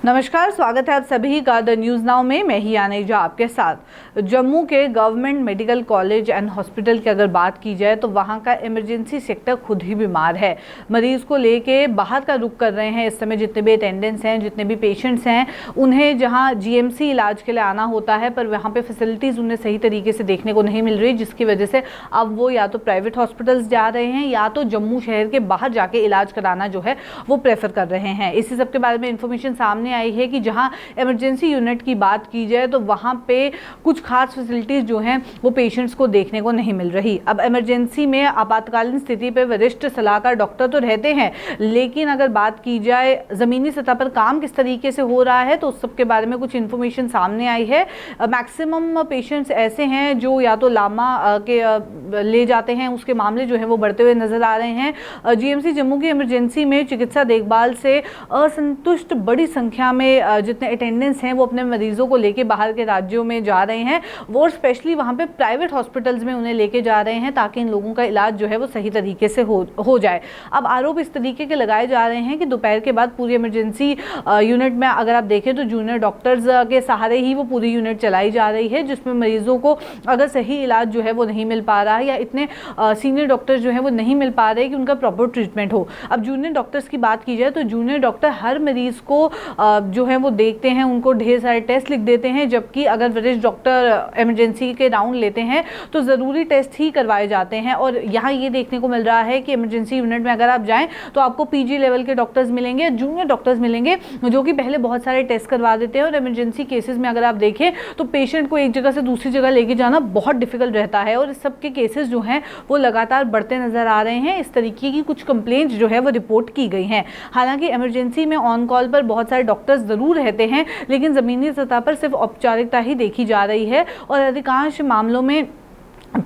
नमस्कार, स्वागत है आप सभी का द न्यूज़ नाउ में। मैं ही आनेजा आपके साथ। जम्मू के government medical college and hospital की अगर बात की जाए तो वहां का इमरजेंसी सेक्टर खुद ही बीमार है। मरीज को लेके बाहर का रुख कर रहे हैं। इस समय जितने भी अटेंडेंट्स हैं, जितने भी पेशेंट्स हैं, उन्हें जहां जीएमसी इलाज के लिए आना होता है पर वहाँ पर फैसिलिटीज़ उन्हें सही तरीके से देखने को नहीं मिल रही, जिसकी वजह से अब वो या तो प्राइवेट हॉस्पिटल्स जा रहे हैं या तो जम्मू शहर के बाहर जाके इलाज कराना जो है वो प्रेफर कर रहे हैं। इसी सब के बारे में इंफॉर्मेशन सामने आई है कि जहां इमरजेंसी यूनिट की बात की जाए तो वहां पे कुछ खास फैसिलिटीज जो हैं वो पेशेंट्स को देखने को नहीं मिल रही। अब इमरजेंसी में आपातकालीन स्थिति पे वरिष्ठ सलाहकार डॉक्टर तो रहते हैं, लेकिन अगर बात की जाए ज़मीनी सतह पर काम किस तरीके से हो रहा है तो उस सब के बारे में कुछ इन्फॉर्मेशन सामने आई है। मैक्सिमम पेशेंट्स ऐसे हैं जो या तो लामा के ले जाते हैं, उसके मामले जो है वो बढ़ते हुए नजर आ रहे हैं। जीएमसी जम्मू की इमरजेंसी में चिकित्सा देखभाल से असंतुष्ट बड़ी संख्या में जितने अटेंडेंट्स हैं वो अपने मरीजों को लेके बाहर के राज्यों में जा रहे हैं, वो स्पेशली वहाँ पे प्राइवेट हॉस्पिटल्स में उन्हें लेके जा रहे हैं ताकि इन लोगों का इलाज जो है वो सही तरीके से हो जाए। अब आरोप इस तरीके के लगाए जा रहे हैं कि दोपहर के बाद पूरी इमरजेंसी यूनिट में अगर आप देखें तो जूनियर डॉक्टर्स के सहारे ही वो पूरी यूनिट चलाई जा रही है, जिसमें मरीजों को अगर सही इलाज जो है वो नहीं मिल पा रहा है या इतने सीनियर डॉक्टर्स जो है वो नहीं मिल पा रहे कि उनका प्रॉपर ट्रीटमेंट हो। अब जूनियर डॉक्टर्स की बात की जाए तो जूनियर डॉक्टर हर मरीज को जो है वो देखते हैं, उनको ढेर सारे टेस्ट लिख देते हैं, जबकि अगर वरिष्ठ डॉक्टर इमरजेंसी के राउंड लेते हैं तो ज़रूरी टेस्ट ही करवाए जाते हैं। और यहाँ ये देखने को मिल रहा है कि इमरजेंसी यूनिट में अगर आप जाएं तो आपको पीजी लेवल के डॉक्टर्स मिलेंगे, जूनियर डॉक्टर्स मिलेंगे जो कि पहले बहुत सारे टेस्ट करवा देते हैं। और इमरजेंसी केसेस में अगर आप देखें तो पेशेंट को एक जगह से दूसरी जगह लेके जाना बहुत डिफिकल्ट रहता है और इस सब के केसेस जो हैं वो लगातार बढ़ते नजर आ रहे हैं। इस तरीके की कुछ कंप्लेंट्स जो है वो रिपोर्ट की गई हैं। हालांकि इमरजेंसी में ऑन कॉल पर बहुत सारे डॉक्टर्स ज़रूर रहते हैं, लेकिन ज़मीनी सतह पर सिर्फ औपचारिकता ही देखी जा रही है और अधिकांश मामलों में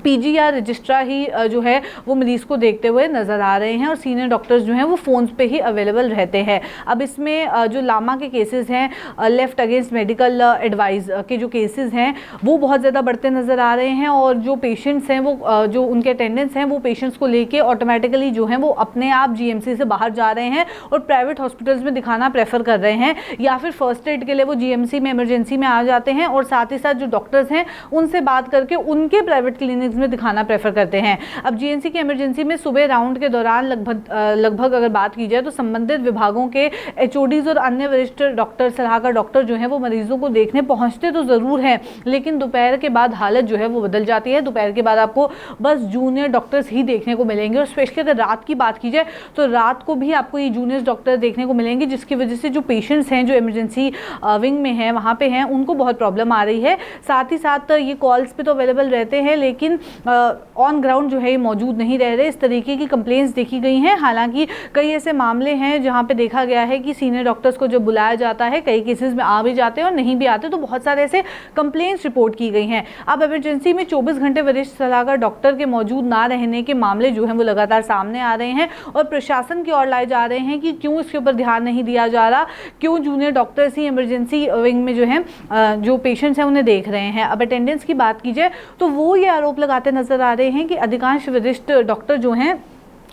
पीजी या रजिस्ट्रार ही जो है वो मरीज़ को देखते हुए नज़र आ रहे हैं और सीनियर डॉक्टर्स जो हैं वो फ़ोन्स पे ही अवेलेबल रहते हैं। अब इसमें जो लामा के केसेस हैं, लेफ्ट अगेंस्ट मेडिकल एडवाइस के जो केसेस हैं वो बहुत ज़्यादा बढ़ते नज़र आ रहे हैं और जो पेशेंट्स हैं वो जो उनके अटेंडेंट्स हैं वो पेशेंट्स को लेके ऑटोमेटिकली जो है वो अपने आप जीएमसी से बाहर जा रहे हैं और प्राइवेट हॉस्पिटल्स में दिखाना प्रेफर कर रहे हैं या फिर फर्स्ट एड के लिए वो जीएमसी में इमरजेंसी में आ जाते हैं और साथ ही साथ जो डॉक्टर्स हैं उनसे बात करके उनके प्राइवेट क्लिनिक्स में दिखाना प्रेफर करते हैं। अब जीएमसी की इमरजेंसी में सुबह राउंड के दौरान लगभग अगर बात की जाए तो संबंधित विभागों के एचओडीज और अन्य वरिष्ठ डॉक्टर, सलाहकार डॉक्टर जो हैं वो मरीजों को देखने पहुंचते तो ज़रूर हैं, लेकिन दोपहर के बाद हालत जो है वो बदल जाती है। दोपहर के बाद आपको बस जूनियर डॉक्टर्स ही देखने को मिलेंगे और स्पेशली अगर रात की बात की जाए तो रात को भी आपको ये जूनियर डॉक्टर देखने को मिलेंगे, जिसकी वजह से जो पेशेंट्स हैं जो इमरजेंसी विंग में हैं वहाँ पे हैं उनको बहुत प्रॉब्लम आ रही है। साथ ही साथ ये कॉल्स पे तो अवेलेबल रहते हैं लेकिन ऑन ग्राउंड जो है ये मौजूद नहीं रह रहे। इस तरीके की कंप्लेंट्स देखी गई हैं। हालांकि कई ऐसे मामले हैं जहां पे देखा गया है कि सीनियर डॉक्टर्स को जब बुलाया जाता है कई केसेस में आ भी जाते हैं और नहीं भी आते, तो बहुत सारे ऐसे कंप्लेंट्स रिपोर्ट की गई हैं। अब इमरजेंसी में 24 घंटे वरिष्ठ सलाहकार डॉक्टर के मौजूद ना रहने के मामले जो हैं वो लगातार सामने आ रहे हैं और प्रशासन की ओर लाए जा रहे हैं कि क्यों इसके ऊपर ध्यान नहीं दिया जा रहा, क्यों जूनियर डॉक्टर्स ही इमरजेंसी विंग में जो है जो पेशेंट्स हैं उन्हें देख रहे हैं। अब अटेंडेंस की बात की जाए तो वो ये आरोप लगाते नजर आ रहे हैं कि अधिकांश वरिष्ठ डॉक्टर जो हैं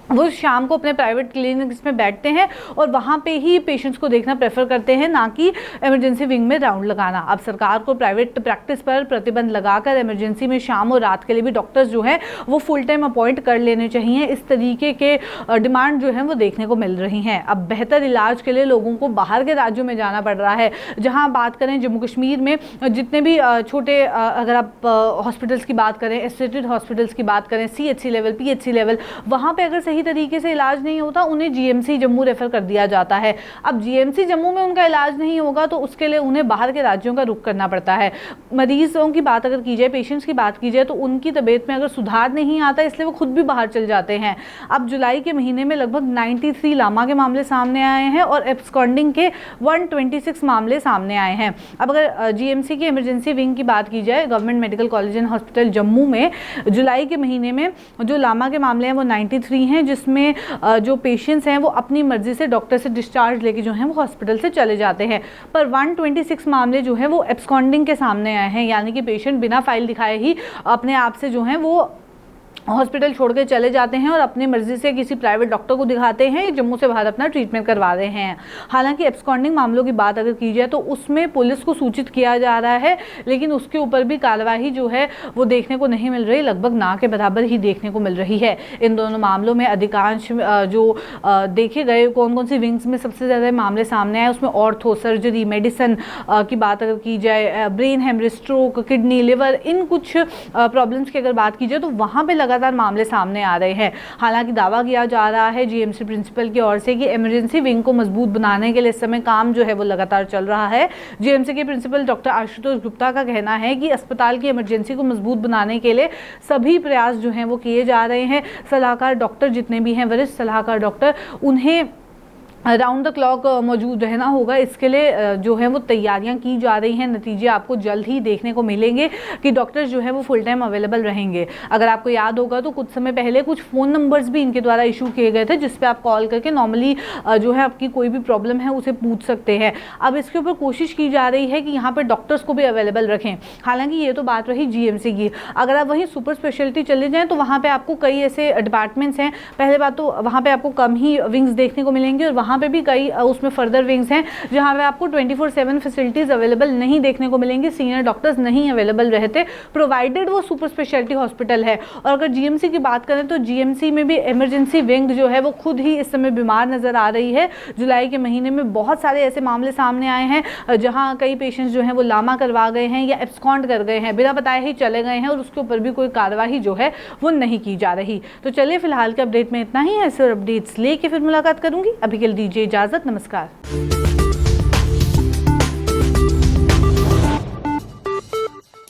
वो शाम को अपने प्राइवेट क्लिनिक्स में बैठते हैं और वहाँ पे ही पेशेंट्स को देखना प्रेफर करते हैं, ना कि इमरजेंसी विंग में राउंड लगाना। अब सरकार को प्राइवेट प्रैक्टिस पर प्रतिबंध लगाकर इमरजेंसी में शाम और रात के लिए भी डॉक्टर्स जो हैं वो फुल टाइम अपॉइंट कर लेने चाहिए। इस तरीके के डिमांड जो है वो देखने को मिल रही हैं। अब बेहतर इलाज के लिए लोगों को बाहर के राज्यों में जाना पड़ रहा है। जहाँ बात करें जम्मू कश्मीर में जितने भी छोटे अगर आप हॉस्पिटल्स की बात करें, एसोसिएटेड हॉस्पिटल्स की बात करें, CHC लेवल, PHC लेवल, वहाँ पर अगर सही तरीके से इलाज नहीं होता उन्हें जीएमसी जम्मू रेफर कर दिया जाता है। अब जीएमसी जम्मू में उनका इलाज नहीं होगा तो उसके लिए उन्हें बाहर के राज्यों का रुख करना पड़ता है। मरीजों की बात अगर की जाए, पेशेंट्स की बात की जाए तो उनकी तबीयत में अगर सुधार नहीं आता इसलिए वो खुद भी बाहर चल जाते हैं। अब जुलाई के महीने में लगभग 93 लामा के मामले सामने आए हैं और एब्सकॉन्डिंग के 126 मामले सामने आए हैं। अब अगर जीएमसी की इमरजेंसी विंग की बात की जाए, government medical college and hospital Jammu में जुलाई के महीने में जो लामा के मामले हैं वो 93 हैं, जिसमें जो पेशेंट्स हैं वो अपनी मर्जी से डॉक्टर से डिस्चार्ज लेके जो हैं वो हॉस्पिटल से चले जाते हैं। पर 126 मामले जो हैं वो एब्सकॉन्डिंग के सामने आए हैं, यानी कि पेशेंट बिना फाइल दिखाए ही अपने आप से जो हैं वो हॉस्पिटल छोड़ के चले जाते हैं और अपनी मर्जी से किसी प्राइवेट डॉक्टर को दिखाते हैं, जम्मू से बाहर अपना ट्रीटमेंट करवा रहे हैं। हालांकि एब्सकॉन्डिंग मामलों की बात अगर की जाए तो उसमें पुलिस को सूचित किया जा रहा है, लेकिन उसके ऊपर भी कार्रवाई जो है वो देखने को नहीं मिल रही, लगभग ना के बराबर ही देखने को मिल रही है। इन दोनों मामलों में अधिकांश जो देखे गए कौन कौन सी विंग्स में सबसे ज़्यादा मामले सामने आए, उसमें ऑर्थो, सर्जरी, मेडिसिन की बात अगर की जाए, brain haemorrhage, stroke, kidney, liver, इन कुछ प्रॉब्लम्स की अगर बात की जाए तो वहाँ पे लगातार मामले सामने आ रहे हैं। हालांकि दावा किया जा रहा है जीएमसी प्रिंसिपल की ओर से कि इमरजेंसी विंग को मजबूत बनाने के लिए इस समय काम जो है वो लगातार चल रहा है। जीएमसी के प्रिंसिपल डॉक्टर आशुतोष गुप्ता का कहना है कि अस्पताल की इमरजेंसी को मजबूत बनाने के लिए सभी प्रयास जो हैं वो किए जा रहे हैं। सलाहकार डॉक्टर जितने भी हैं, वरिष्ठ सलाहकार डॉक्टर, उन्हें राउंड द क्लॉक मौजूद रहना होगा। इसके लिए जो है वो तैयारियां की जा रही हैं। नतीजे आपको जल्द ही देखने को मिलेंगे कि डॉक्टर्स जो है वो फुल टाइम अवेलेबल रहेंगे। अगर आपको याद होगा तो कुछ समय पहले कुछ फ़ोन नंबर्स भी इनके द्वारा इशू किए गए थे, जिस पे आप कॉल करके नॉर्मली जो है आपकी कोई भी प्रॉब्लम है उसे पूछ सकते हैं। अब इसके ऊपर कोशिश की जा रही है कि यहाँ पर डॉक्टर्स को भी अवेलेबल रखें। हालांकि ये तो बात रही जीएमसी की। अगर आप वहीं सुपर स्पेशलिटी चले जाएँ तो वहाँ पर आपको कई ऐसे डिपार्टमेंट्स हैं। पहले बात तो वहाँ पर आपको कम ही विंग्स देखने को मिलेंगे और वहाँ पे भी कई उसमें फर्दर विंग्स हैं जहाँ पे आपको 24/7 फैसिलिटीज अवेलेबल नहीं देखने को मिलेंगी। सीनियर डॉक्टर्स नहीं अवेलेबल रहते, प्रोवाइडेड वो सुपर स्पेशलिटी हॉस्पिटल है। और अगर जीएमसी की बात करें तो जीएमसी में भी इमरजेंसी विंग जो है वो खुद ही इस समय बीमार नजर आ रही है। जुलाई के महीने में बहुत सारे ऐसे मामले सामने आए हैं जहाँ कई पेशेंट्स जो हैं वो लामा करवा गए हैं या एब्सकॉन्ड कर गए हैं, बिना बताए ही चले गए हैं और उसके ऊपर भी कोई कार्रवाई जो है वो नहीं की जा रही। तो चलिए फिलहाल के अपडेट में इतना ही है। ऐसे अपडेट्स लेके फिर मुलाकात करूंगी। अभी के लिए दीजिए इजाजत। नमस्कार।